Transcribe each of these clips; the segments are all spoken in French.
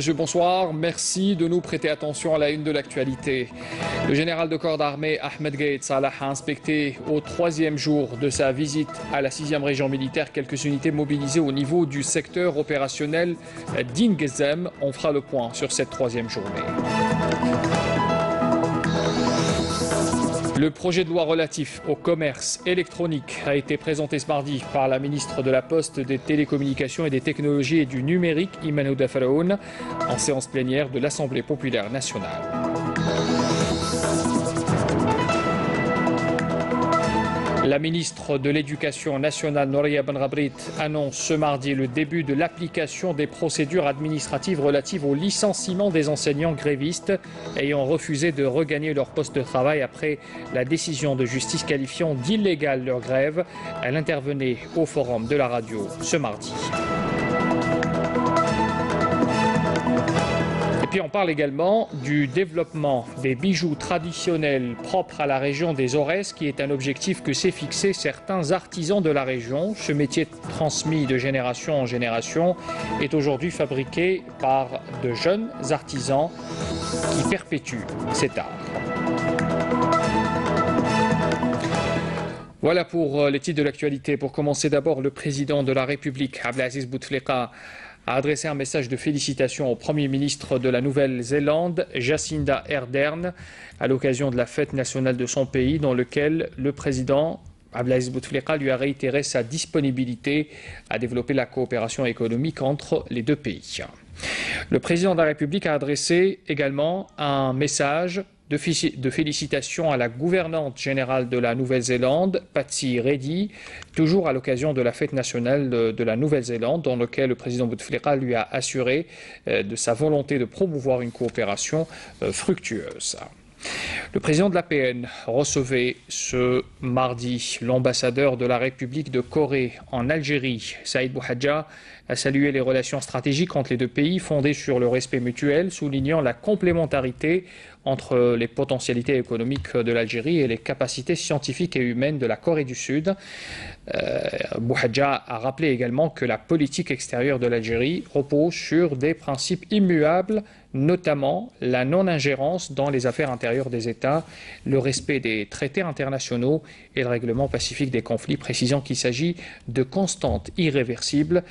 monsieur, bonsoir. Merci de nous prêter attention à la une de l'actualité. Le général de corps d'armée Ahmed Gaïd Salah a inspecté au 3e jour de sa visite à la 6e région militaire quelques unités mobilisées au niveau du secteur opérationnel d'Ingezem. On fera le point sur cette 3e journée. Le projet de loi relatif au commerce électronique a été présenté ce mardi par la ministre de la Poste, des Télécommunications et des Technologies et du Numérique, Iman Houda Faraoun, en séance plénière de l'Assemblée populaire nationale. La ministre de l'Éducation nationale, Nouria Benrabrit, annonce ce mardi le début de l'application des procédures administratives relatives au licenciement des enseignants grévistes ayant refusé de regagner leur poste de travail après la décision de justice qualifiant d'illégale leur grève. Elle intervenait au forum de la radio ce mardi. Et puis on parle également du développement des bijoux traditionnels propres à la région des Aurès, qui est un objectif que s'est fixé certains artisans de la région. Ce métier transmis de génération en génération est aujourd'hui fabriqué par de jeunes artisans qui perpétuent cet art. Voilà pour les titres de l'actualité. Pour commencer d'abord, le président de la République, Abdelaziz Bouteflika, a adressé un message de félicitations au Premier ministre de la Nouvelle-Zélande, Jacinda Ardern, à l'occasion de la fête nationale de son pays, dans lequel le président Abdelaziz Bouteflika lui a réitéré sa disponibilité à développer la coopération économique entre les deux pays. Le président de la République a adressé également un message de félicitations à la gouvernante générale de la Nouvelle-Zélande, Patsy Reddy, toujours à l'occasion de la fête nationale de la Nouvelle-Zélande, dans lequel le président Bouteflika lui a assuré de sa volonté de promouvoir une coopération fructueuse. Le président de l'APN recevait ce mardi l'ambassadeur de la République de Corée en Algérie, Saïd Bouhadja, a salué les relations stratégiques entre les deux pays fondées sur le respect mutuel, soulignant la complémentarité entre les potentialités économiques de l'Algérie et les capacités scientifiques et humaines de la Corée du Sud. Bouhadja a rappelé également que la politique extérieure de l'Algérie repose sur des principes immuables, notamment la non-ingérence dans les affaires intérieures des États, le respect des traités internationaux et le règlement pacifique des conflits, précisant qu'il s'agit de constantes irréversibles,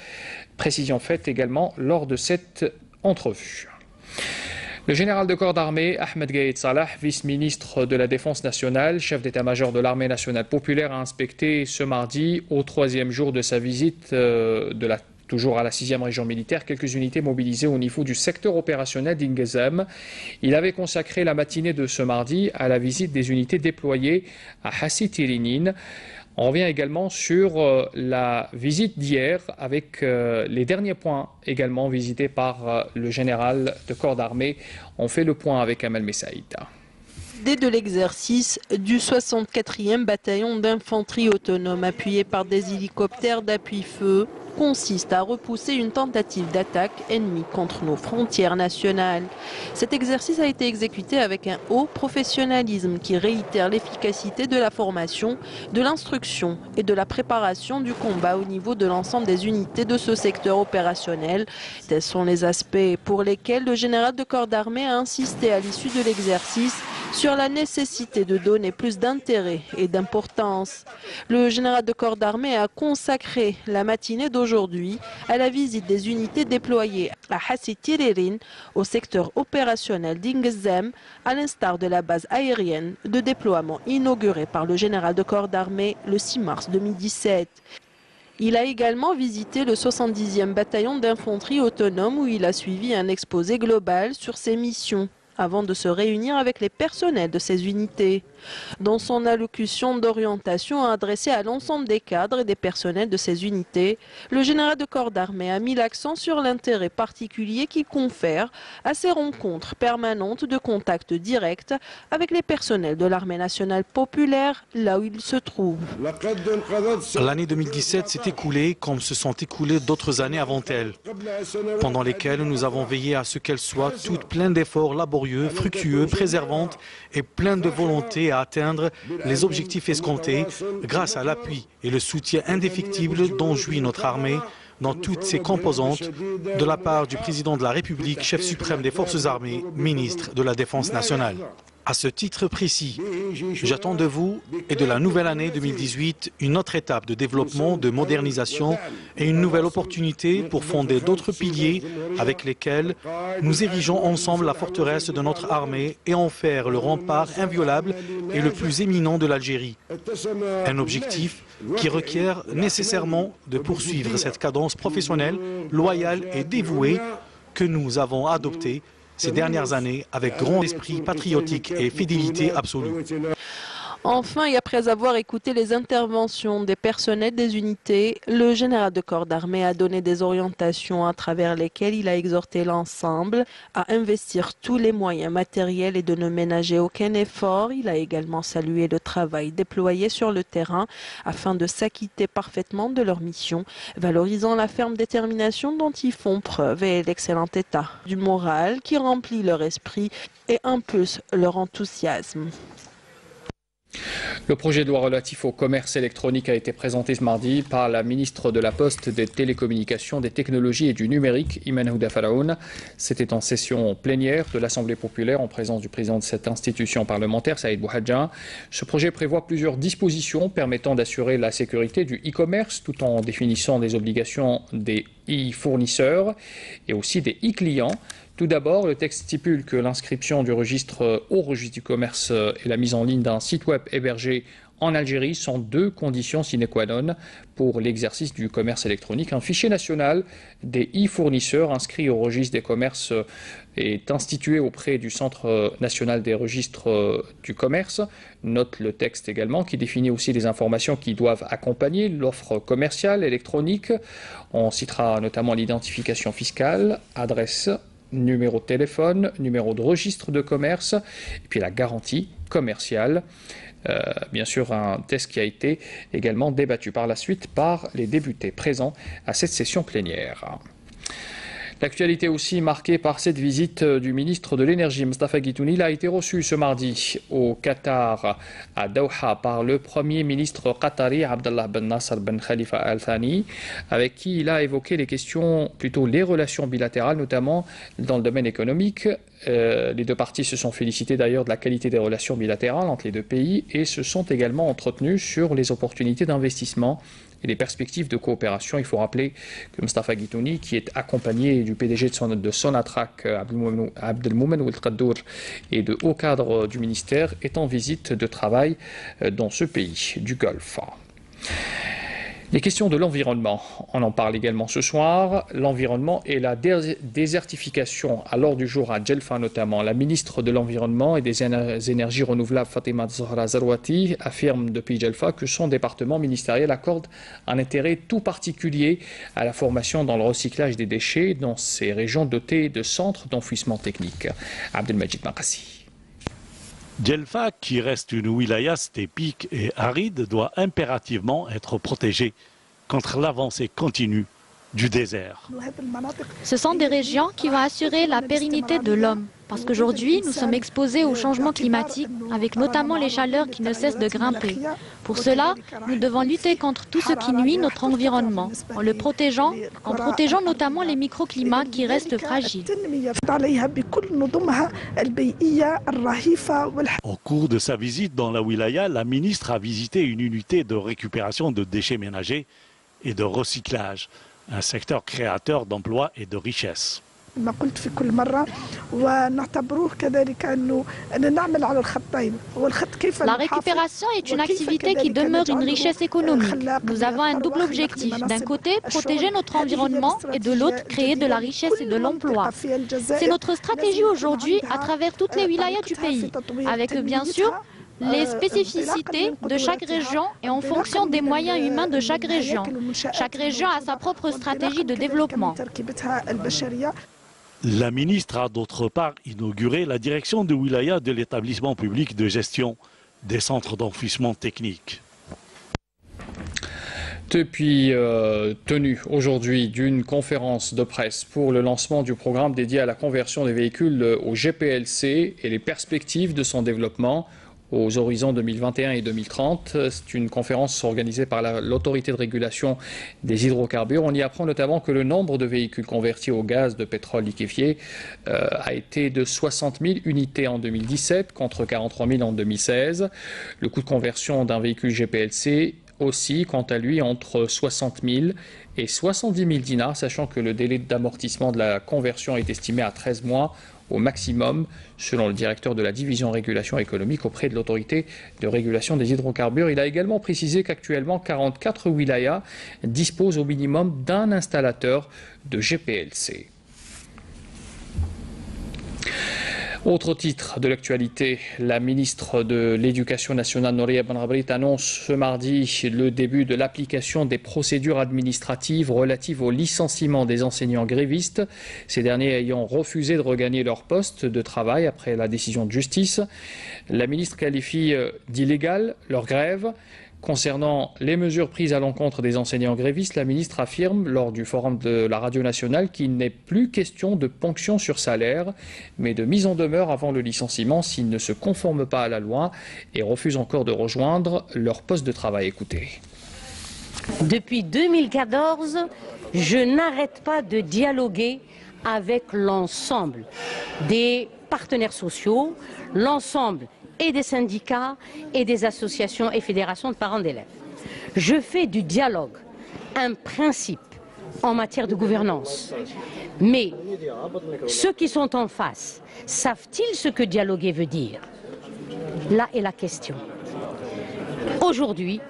précision faite également lors de cette entrevue. Le général de corps d'armée Ahmed Gaïd Salah, vice-ministre de la Défense nationale, chef d'état-major de l'armée nationale populaire, a inspecté ce mardi, au 3e jour de sa visite toujours à la 6e région militaire, quelques unités mobilisées au niveau du secteur opérationnel d'Ingezem. Il avait consacré la matinée de ce mardi à la visite des unités déployées à Hassi-Tirinin. On revient également sur la visite d'hier avec les derniers points également visités par le général de corps d'armée. On fait le point avec Amal Messaïta. Dès de l'exercice du 64e bataillon d'infanterie autonome appuyé par des hélicoptères d'appui-feu consiste à repousser une tentative d'attaque ennemie contre nos frontières nationales. Cet exercice a été exécuté avec un haut professionnalisme qui réitère l'efficacité de la formation, de l'instruction et de la préparation du combat au niveau de l'ensemble des unités de ce secteur opérationnel. Tels sont les aspects pour lesquels le général de corps d'armée a insisté à l'issue de l'exercice sur la nécessité de donner plus d'intérêt et d'importance. Le général de corps d'armée a consacré la matinée d'aujourd'hui à la visite des unités déployées à Hassi-Tirinin au secteur opérationnel d'Ingezem, à l'instar de la base aérienne de déploiement inaugurée par le général de corps d'armée le 6 mars 2017. Il a également visité le 70e bataillon d'infanterie autonome où il a suivi un exposé global sur ses missions, avant de se réunir avec les personnels de ces unités. Dans son allocution d'orientation adressée à l'ensemble des cadres et des personnels de ces unités, le général de corps d'armée a mis l'accent sur l'intérêt particulier qu'il confère à ces rencontres permanentes de contact direct avec les personnels de l'armée nationale populaire, là où ils se trouvent. L'année 2017 s'est écoulée comme se sont écoulées d'autres années avant elle, pendant lesquelles nous avons veillé à ce qu'elles soient toutes pleines d'efforts laborieux, fructueux, préservantes et pleines de volonté à atteindre les objectifs escomptés grâce à l'appui et le soutien indéfectible dont jouit notre armée, dans toutes ses composantes de la part du président de la République, chef suprême des forces armées, ministre de la Défense nationale. À ce titre précis, j'attends de vous et de la nouvelle année 2018 une autre étape de développement, de modernisation et une nouvelle opportunité pour fonder d'autres piliers avec lesquels nous érigeons ensemble la forteresse de notre armée et en faire le rempart inviolable et le plus éminent de l'Algérie. Un objectif qui requiert nécessairement de poursuivre cette cadence professionnelle, loyale et dévouée que nous avons adoptée ces dernières années avec grand esprit patriotique et fidélité absolue. Enfin, et après avoir écouté les interventions des personnels des unités, le général de corps d'armée a donné des orientations à travers lesquelles il a exhorté l'ensemble à investir tous les moyens matériels et de ne ménager aucun effort. Il a également salué le travail déployé sur le terrain afin de s'acquitter parfaitement de leur mission, valorisant la ferme détermination dont ils font preuve et l'excellent état du moral qui remplit leur esprit et impulse leur enthousiasme. Le projet de loi relatif au commerce électronique a été présenté ce mardi par la ministre de la Poste, des Télécommunications, des Technologies et du Numérique, Iman Houda Faraoun. C'était en session plénière de l'Assemblée populaire en présence du président de cette institution parlementaire, Saïd Bouhadja. Ce projet prévoit plusieurs dispositions permettant d'assurer la sécurité du e-commerce tout en définissant des obligations des e-fournisseurs et aussi des e-clients. Tout d'abord, le texte stipule que l'inscription du registre au registre du commerce et la mise en ligne d'un site web hébergé en Algérie sont deux conditions sine qua non pour l'exercice du commerce électronique. Un fichier national des e-fournisseurs inscrit au registre des commerces est institué auprès du Centre national des registres du commerce. Note le texte également qui définit aussi les informations qui doivent accompagner l'offre commerciale électronique. On citera notamment l'identification fiscale, adresse, numéro de téléphone, numéro de registre de commerce, et puis la garantie commerciale. Bien sûr, un texte qui a été également débattu par la suite par les députés présents à cette session plénière. L'actualité aussi marquée par cette visite du ministre de l'Énergie, Mustafa Guitouni. Il a été reçu ce mardi au Qatar, à Doha, par le Premier ministre qatari, Abdallah Ben Nasser Ben Khalifa Al Thani, avec qui il a évoqué les questions, plutôt les relations bilatérales, notamment dans le domaine économique. Les deux parties se sont félicitées d'ailleurs de la qualité des relations bilatérales entre les deux pays et se sont également entretenues sur les opportunités d'investissement et les perspectives de coopération. Il faut rappeler que Mustafa Guitouni, qui est accompagné du PDG de Sonatrach, Abdelmoumen Ould Qaddour, et de hauts cadres du ministère, est en visite de travail dans ce pays du Golfe. Les questions de l'environnement, on en parle également ce soir. L'environnement et la désertification à l'ordre du jour à Djelfa notamment. La ministre de l'Environnement et des Énergies renouvelables, Fatima Zahra Zarouati, affirme depuis Djelfa que son département ministériel accorde un intérêt tout particulier à la formation dans le recyclage des déchets dans ces régions dotées de centres d'enfouissement technique. Abdelmajid Makassi. Djelfa, qui reste une wilaya stépique et aride, doit impérativement être protégée contre l'avancée continue du désert. Ce sont des régions qui vont assurer la pérennité de l'homme. Parce qu'aujourd'hui, nous sommes exposés au changement climatique, avec notamment les chaleurs qui ne cessent de grimper. Pour cela, nous devons lutter contre tout ce qui nuit notre environnement, en le protégeant, notamment les microclimats qui restent fragiles. Au cours de sa visite dans la wilaya, la ministre a visité une unité de récupération de déchets ménagers et de recyclage, un secteur créateur d'emplois et de richesses. La récupération est une activité qui demeure une richesse économique. Nous avons un double objectif. D'un côté, protéger notre environnement et de l'autre, créer de la richesse et de l'emploi. C'est notre stratégie aujourd'hui à travers toutes les wilayas du pays, avec bien sûr les spécificités de chaque région et en fonction des moyens humains de chaque région. Chaque région a sa propre stratégie de développement. La ministre a d'autre part inauguré la direction de wilaya de l'établissement public de gestion des centres d'enfouissement technique. Depuis tenue aujourd'hui d'une conférence de presse pour le lancement du programme dédié à la conversion des véhicules au GPLC et les perspectives de son développement aux horizons 2021 et 2030. C'est une conférence organisée par l'autorité de régulation des hydrocarbures. On y apprend notamment que le nombre de véhicules convertis au gaz de pétrole liquéfié a été de 60 000 unités en 2017 contre 43 000 en 2016. Le coût de conversion d'un véhicule GPLC aussi, quant à lui, entre 60 000 et 70 000 dinars, sachant que le délai d'amortissement de la conversion est estimé à 13 mois au maximum, selon le directeur de la division régulation économique auprès de l'autorité de régulation des hydrocarbures. Il a également précisé qu'actuellement 44 wilayas disposent au minimum d'un installateur de GPLC. Autre titre de l'actualité, la ministre de l'Éducation nationale, Nouria Benrabrit, annonce ce mardi le début de l'application des procédures administratives relatives au licenciement des enseignants grévistes, ces derniers ayant refusé de regagner leur poste de travail après la décision de justice. La ministre qualifie d'illégale leur grève. Concernant les mesures prises à l'encontre des enseignants grévistes, la ministre affirme lors du forum de la radio nationale qu'il n'est plus question de ponction sur salaire, mais de mise en demeure avant le licenciement s'ils ne se conforment pas à la loi et refusent encore de rejoindre leur poste de travail. Écoutez. Depuis 2014, je n'arrête pas de dialoguer avec l'ensemble des partenaires sociaux, l'ensemble et des syndicats et des associations et fédérations de parents d'élèves. Je fais du dialogue un principe en matière de gouvernance. Mais ceux qui sont en face, savent-ils ce que dialoguer veut dire? Là est la question. Aujourd'hui,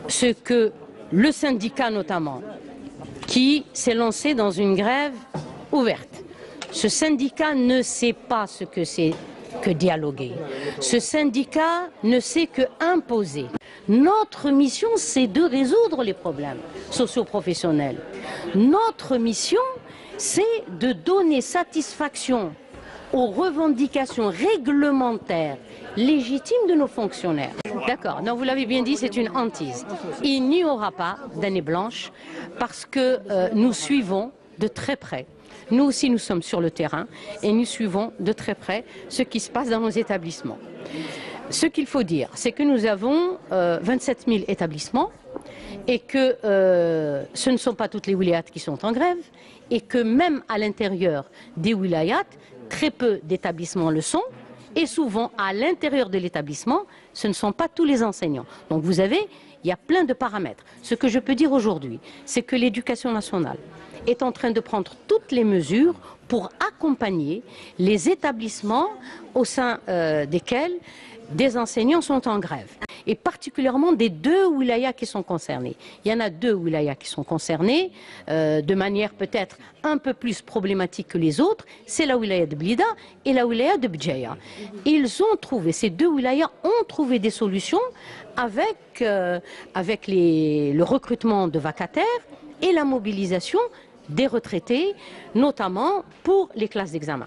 ce que le syndicat notamment, qui s'est lancé dans une grève ouverte, ce syndicat ne sait pas ce que c'est que dialoguer. Ce syndicat ne sait que imposer. Notre mission, c'est de résoudre les problèmes socio-professionnels. Notre mission, c'est de donner satisfaction aux revendications réglementaires légitimes de nos fonctionnaires. D'accord, non, vous l'avez bien dit, c'est une hantise. Il n'y aura pas d'année blanche parce que nous suivons de très près. Nous aussi, nous sommes sur le terrain et nous suivons de très près ce qui se passe dans nos établissements. Ce qu'il faut dire, c'est que nous avons 27 000 établissements et que ce ne sont pas toutes les wilayats qui sont en grève et que même à l'intérieur des wilayats, très peu d'établissements le sont et souvent à l'intérieur de l'établissement, ce ne sont pas tous les enseignants. Donc vous avez, il y a plein de paramètres. Ce que je peux dire aujourd'hui, c'est que l'éducation nationale est en train de prendre toutes les mesures pour accompagner les établissements au sein desquels des enseignants sont en grève. Et particulièrement des deux wilayas qui sont concernés. Il y en a deux wilayas qui sont concernés de manière peut-être un peu plus problématique que les autres. C'est la wilaya de Blida et la wilaya de Bdjaïa. Ils ont trouvé, ces deux wilayas ont trouvé des solutions avec, le recrutement de vacataires et la mobilisation des retraités, notamment pour les classes d'examen.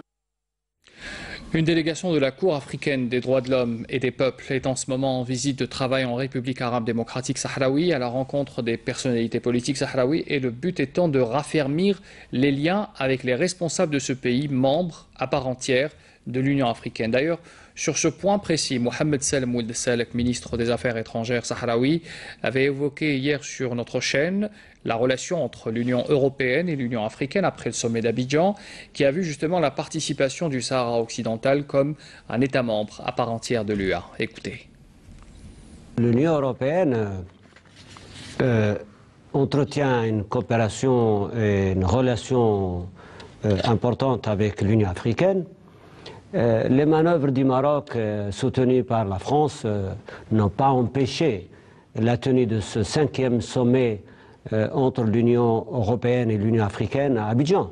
Une délégation de la Cour africaine des droits de l'homme et des peuples est en ce moment en visite de travail en République arabe démocratique sahraoui à la rencontre des personnalités politiques sahraouies et le but étant de raffermir les liens avec les responsables de ce pays, membres à part entière de l'Union africaine. D'ailleurs, sur ce point précis, Mohamed Salem Ould Salek, ministre des Affaires étrangères sahraoui, avait évoqué hier sur notre chaîne la relation entre l'Union européenne et l'Union africaine après le sommet d'Abidjan, qui a vu justement la participation du Sahara occidental comme un État membre à part entière de l'UA. Écoutez. L'Union européenne entretient une coopération et une relation importante avec l'Union africaine. Les manœuvres du Maroc soutenues par la France n'ont pas empêché la tenue de ce 5e sommet entre l'Union européenne et l'Union africaine à Abidjan.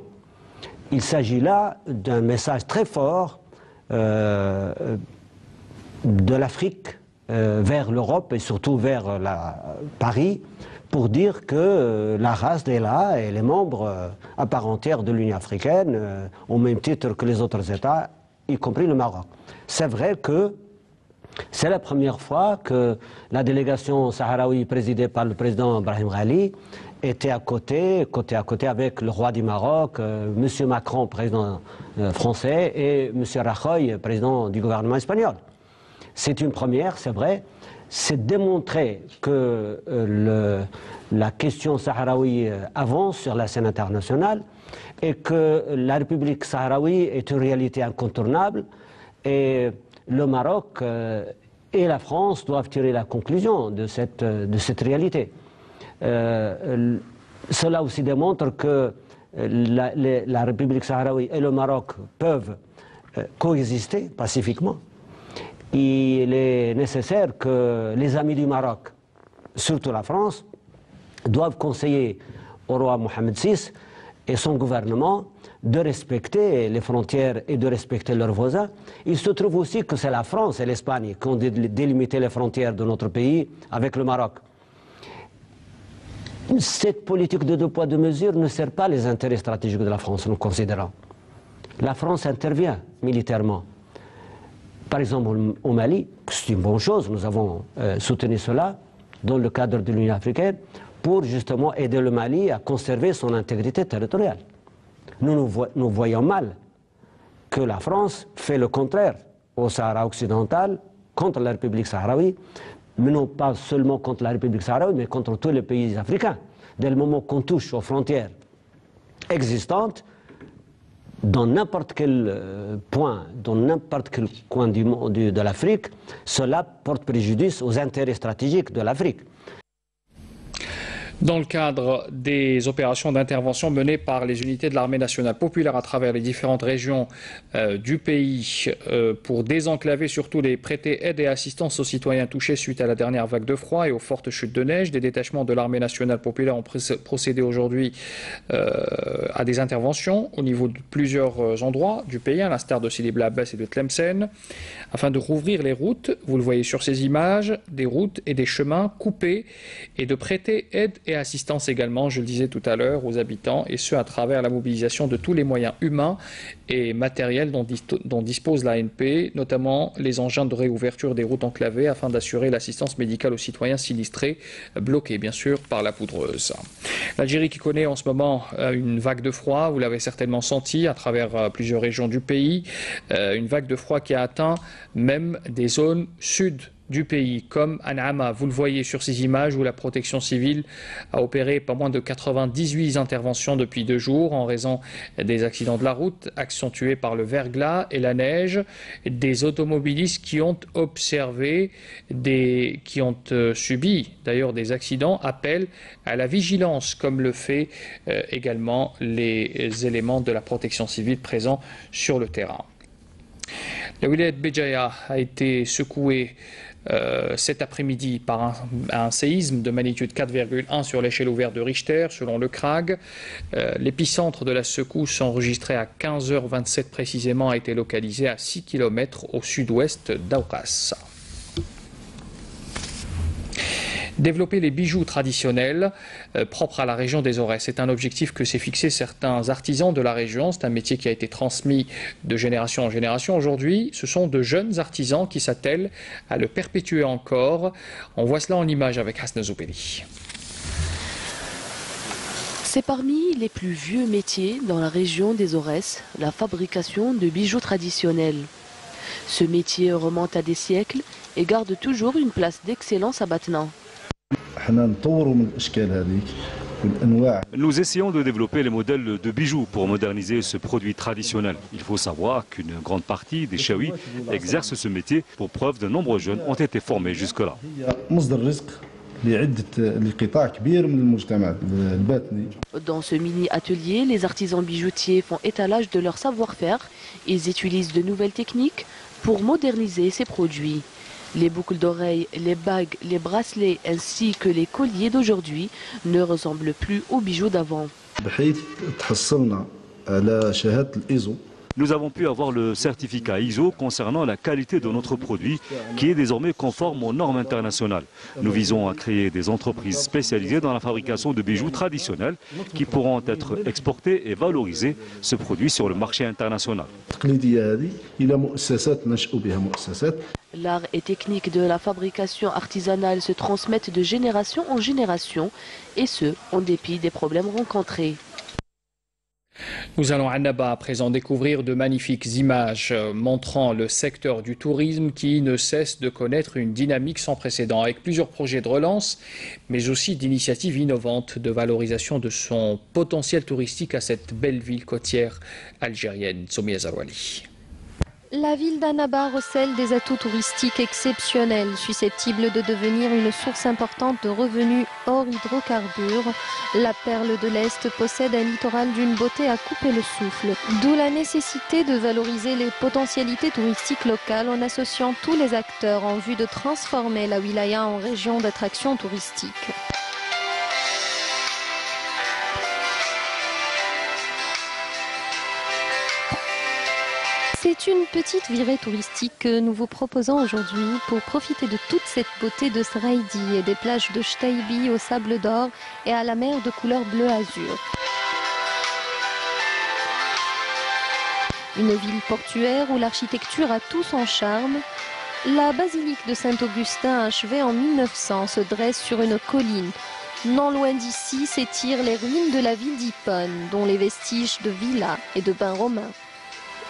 Il s'agit là d'un message très fort de l'Afrique vers l'Europe et surtout vers Paris pour dire que la race est là et les membres à part entière de l'Union africaine au même titre que les autres États, y compris le Maroc. C'est vrai que c'est la première fois que la délégation sahraoui présidée par le président Brahim Ghali était côté à côté avec le roi du Maroc, M. Macron, président français, et M. Rajoy, président du gouvernement espagnol. c'est une première, c'est vrai. C'est démontrer que la question sahraoui avance sur la scène internationale et que la République sahraoui est une réalité incontournable. Et le Maroc et la France doivent tirer la conclusion de cette réalité. Cela aussi démontre que la République sahraoui et le Maroc peuvent coexister pacifiquement. Il est nécessaire que les amis du Maroc, surtout la France, doivent conseiller au roi Mohamed VI et son gouvernement de respecter les frontières et de respecter leurs voisins. Il se trouve aussi que c'est la France et l'Espagne qui ont délimité les frontières de notre pays avec le Maroc. Cette politique de deux poids, deux mesures ne sert pas les intérêts stratégiques de la France, nous considérons. La France intervient militairement. Par exemple, au Mali, c'est une bonne chose, nous avons soutenu cela dans le cadre de l'Union africaine pour justement aider le Mali à conserver son intégrité territoriale. Nous voyons mal que la France fait le contraire au Sahara occidental contre la République sahraoui, mais non pas seulement contre la République sahraoui, mais contre tous les pays africains. Dès le moment qu'on touche aux frontières existantes, dans n'importe quel point, dans n'importe quel coin du monde, de l'Afrique, cela porte préjudice aux intérêts stratégiques de l'Afrique. Dans le cadre des opérations d'intervention menées par les unités de l'armée nationale populaire à travers les différentes régions du pays pour désenclaver, surtout les prêter aide et assistance aux citoyens touchés suite à la dernière vague de froid et aux fortes chutes de neige, des détachements de l'armée nationale populaire ont procédé aujourd'hui à des interventions au niveau de plusieurs endroits du pays, à l'instar de Sidi Bel Abbès et de Tlemcen, afin de rouvrir les routes, vous le voyez sur ces images, des routes et des chemins coupés et de prêter aide et assistance également, je le disais tout à l'heure, aux habitants, et ce à travers la mobilisation de tous les moyens humains et matériels dont dispose l'ANP, notamment les engins de réouverture des routes enclavées afin d'assurer l'assistance médicale aux citoyens sinistrés, bloqués bien sûr par la poudreuse. L'Algérie qui connaît en ce moment une vague de froid, vous l'avez certainement senti à travers plusieurs régions du pays, une vague de froid qui a atteint même des zones sud du pays, comme An'ama. Vous le voyez sur ces images où la protection civile a opéré pas moins de 98 interventions depuis 2 jours en raison des accidents de la route accentués par le verglas et la neige, des automobilistes qui ont observé, qui ont subi d'ailleurs des accidents, appellent à la vigilance, comme le fait également les éléments de la protection civile présents sur le terrain. La wilaya de Béjaïa a été secouée cet après-midi par un séisme de magnitude 4,1 sur l'échelle ouverte de Richter, selon le CRAG. L'épicentre de la secousse enregistrée à 15h27 précisément a été localisé à 6 km au sud-ouest d'Aoukas. Développer les bijoux traditionnels propres à la région des Aurès. C'est un objectif que s'est fixé certains artisans de la région. C'est un métier qui a été transmis de génération en génération. Aujourd'hui, ce sont de jeunes artisans qui s'attellent à le perpétuer encore. On voit cela en image avec Hasna Zoubeli. C'est parmi les plus vieux métiers dans la région des Aurès, la fabrication de bijoux traditionnels. Ce métier remonte à des siècles et garde toujours une place d'excellence à Batna. Nous essayons de développer les modèles de bijoux pour moderniser ce produit traditionnel. Il faut savoir qu'une grande partie des chaouis exercent ce métier. Pour preuve, de nombreux jeunes ont été formés jusque-là. Dans ce mini-atelier, les artisans bijoutiers font étalage de leur savoir-faire. Ils utilisent de nouvelles techniques pour moderniser ces produits. Les boucles d'oreilles, les bagues, les bracelets ainsi que les colliers d'aujourd'hui ne ressemblent plus aux bijoux d'avant. Nous avons pu avoir le certificat ISO concernant la qualité de notre produit qui est désormais conforme aux normes internationales. Nous visons à créer des entreprises spécialisées dans la fabrication de bijoux traditionnels qui pourront être exportés et valoriser ce produit sur le marché international. L'art et technique de la fabrication artisanale se transmettent de génération en génération et ce, en dépit des problèmes rencontrés. Nous allons à Annaba à présent découvrir de magnifiques images montrant le secteur du tourisme qui ne cesse de connaître une dynamique sans précédent avec plusieurs projets de relance mais aussi d'initiatives innovantes de valorisation de son potentiel touristique à cette belle ville côtière algérienne. Soumia Zarouali. La ville d'Annaba recèle des atouts touristiques exceptionnels, susceptibles de devenir une source importante de revenus hors hydrocarbures. La perle de l'Est possède un littoral d'une beauté à couper le souffle, d'où la nécessité de valoriser les potentialités touristiques locales en associant tous les acteurs en vue de transformer la wilaya en région d'attraction touristique. C'est une petite virée touristique que nous vous proposons aujourd'hui pour profiter de toute cette beauté de Sraïdi et des plages de Chtaibi au sable d'or et à la mer de couleur bleu-azur. Une ville portuaire où l'architecture a tout son charme. La basilique de Saint-Augustin, achevée en 1900, se dresse sur une colline. Non loin d'ici s'étirent les ruines de la ville d'Hippone, dont les vestiges de villas et de bains romains.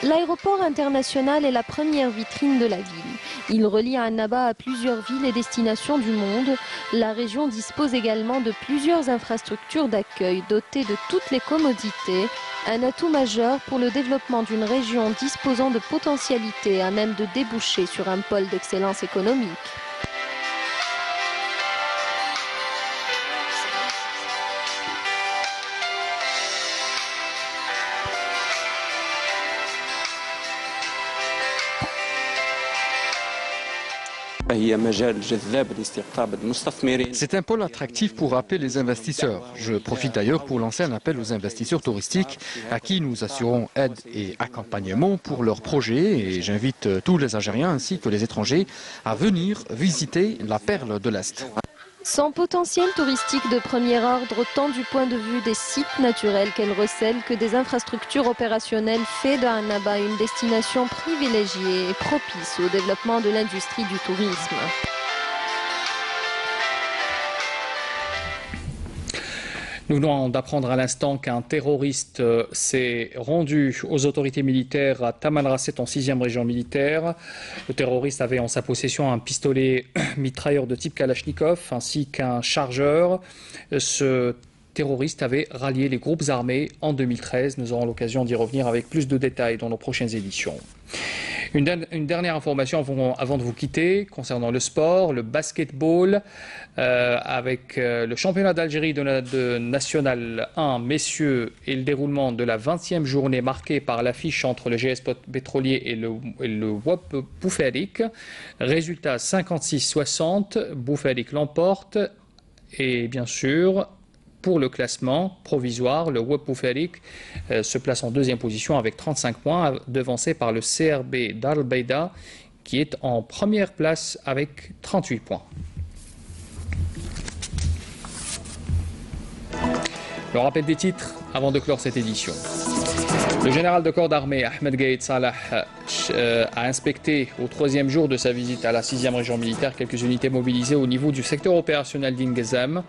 L'aéroport international est la première vitrine de la ville. Il relie Annaba à plusieurs villes et destinations du monde. La région dispose également de plusieurs infrastructures d'accueil dotées de toutes les commodités, un atout majeur pour le développement d'une région disposant de potentialités à même de déboucher sur un pôle d'excellence économique. C'est un pôle attractif pour appeler les investisseurs. Je profite d'ailleurs pour lancer un appel aux investisseurs touristiques à qui nous assurons aide et accompagnement pour leurs projets et j'invite tous les Algériens ainsi que les étrangers à venir visiter la perle de l'Est. Son potentiel touristique de premier ordre, tant du point de vue des sites naturels qu'elle recèle que des infrastructures opérationnelles, fait d'Annaba une destination privilégiée et propice au développement de l'industrie du tourisme. Nous venons d'apprendre à l'instant qu'un terroriste s'est rendu aux autorités militaires à Tamanrasset en 6e région militaire. Le terroriste avait en sa possession un pistolet mitrailleur de type Kalachnikov ainsi qu'un chargeur. Ce terroriste avait rallié les groupes armés en 2013. Nous aurons l'occasion d'y revenir avec plus de détails dans nos prochaines éditions. Une dernière information avant de vous quitter concernant le sport, le basketball avec le championnat d'Algérie de National 1 messieurs et le déroulement de la 20e journée marquée par l'affiche entre le GS Pétrolier et le WAP Boufarik. Résultat 56-60, Boufarik l'emporte et bien sûr pour le classement provisoire, le WAP Boufarik se place en deuxième position avec 35 points, devancé par le CRB d'Al Beida qui est en première place avec 38 points. Le rappel des titres avant de clore cette édition. Le général de corps d'armée Ahmed Gaïd Salah a inspecté au 3e jour de sa visite à la 6e région militaire quelques unités mobilisées au niveau du secteur opérationnel d'Ingezam.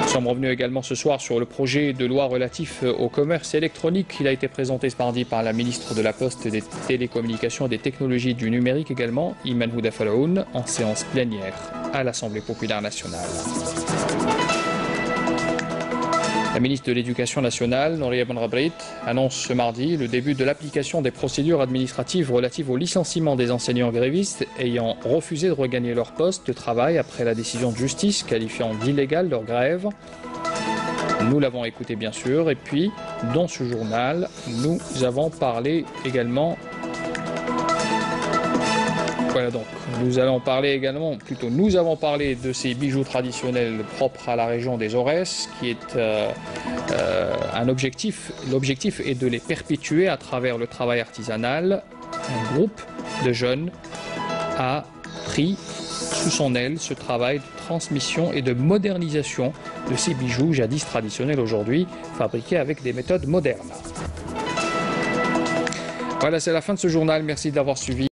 Nous sommes revenus également ce soir sur le projet de loi relatif au commerce électronique. Il a été présenté ce mardi par la ministre de la Poste, des Télécommunications et des Technologies du numérique également, Iman Houda Falaoun, en séance plénière à l'Assemblée populaire nationale. La ministre de l'Éducation nationale, Nouria Benrabrit, annonce ce mardi le début de l'application des procédures administratives relatives au licenciement des enseignants grévistes ayant refusé de regagner leur poste de travail après la décision de justice qualifiant d'illégale leur grève. Nous l'avons écouté bien sûr et puis dans ce journal, nous avons parlé également nous avons parlé de ces bijoux traditionnels propres à la région des Aurès, qui est un objectif. L'objectif est de les perpétuer à travers le travail artisanal. Un groupe de jeunes a pris sous son aile ce travail de transmission et de modernisation de ces bijoux jadis traditionnels aujourd'hui, fabriqués avec des méthodes modernes. Voilà, c'est la fin de ce journal. Merci de l'avoir suivi.